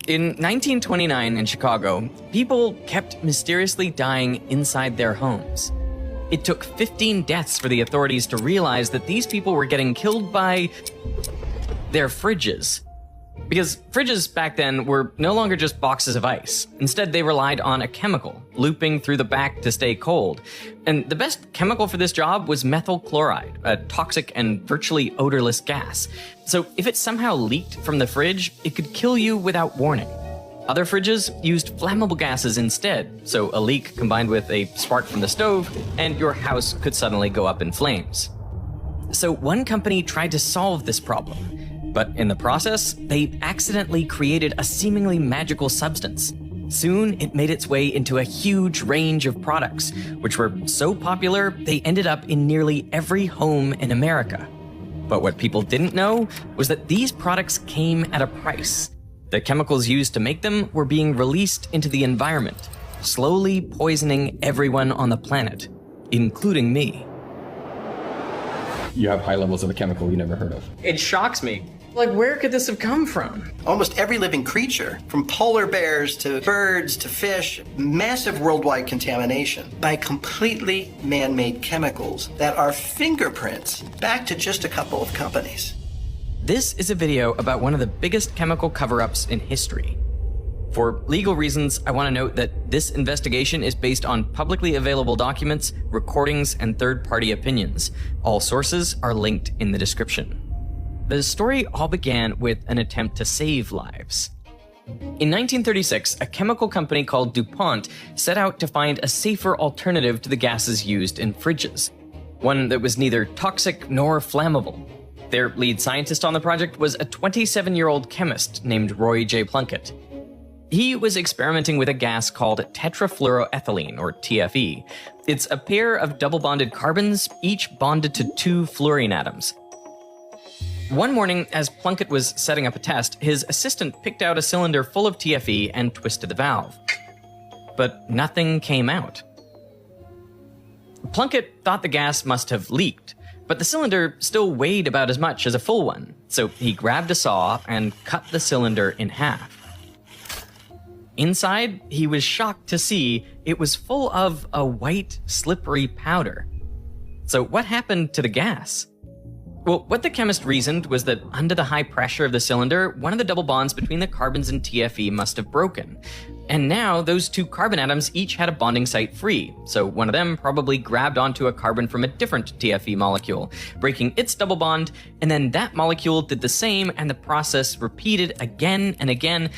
In 1929 in Chicago, people kept mysteriously dying inside their homes. It took 15 deaths for the authorities to realize that these people were getting killed by their fridges. Because fridges back then were no longer just boxes of ice. Instead, they relied on a chemical, looping through the back to stay cold. And the best chemical for this job was methyl chloride, a toxic and virtually odorless gas. So if it somehow leaked from the fridge, it could kill you without warning. Other fridges used flammable gases instead, so a leak combined with a spark from the stove, and your house could suddenly go up in flames. So one company tried to solve this problem. But in the process, they accidentally created a seemingly magical substance. Soon, it made its way into a huge range of products, which were so popular, they ended up in nearly every home in America. But what people didn't know was that these products came at a price. The chemicals used to make them were being released into the environment, slowly poisoning everyone on the planet, including me. You have high levels of a chemical you never heard of. It shocks me. Like, where could this have come from? Almost every living creature, from polar bears to birds to fish, massive worldwide contamination by completely man-made chemicals that are fingerprints back to just a couple of companies. This is a video about one of the biggest chemical cover-ups in history. For legal reasons, I want to note that this investigation is based on publicly available documents, recordings, and third-party opinions. All sources are linked in the description. The story all began with an attempt to save lives. In 1936, a chemical company called DuPont set out to find a safer alternative to the gases used in fridges, one that was neither toxic nor flammable. Their lead scientist on the project was a 27-year-old chemist named Roy J. Plunkett. He was experimenting with a gas called tetrafluoroethylene, or TFE. It's a pair of double-bonded carbons, each bonded to two fluorine atoms. One morning, as Plunkett was setting up a test, his assistant picked out a cylinder full of TFE and twisted the valve. But nothing came out. Plunkett thought the gas must have leaked, but the cylinder still weighed about as much as a full one, so he grabbed a saw and cut the cylinder in half. Inside, he was shocked to see it was full of a white, slippery powder. So what happened to the gas? Well, what the chemist reasoned was that under the high pressure of the cylinder, one of the double bonds between the carbons in TFE must have broken. And now those two carbon atoms each had a bonding site free, so one of them probably grabbed onto a carbon from a different TFE molecule, breaking its double bond, and then that molecule did the same, and the process repeated again and again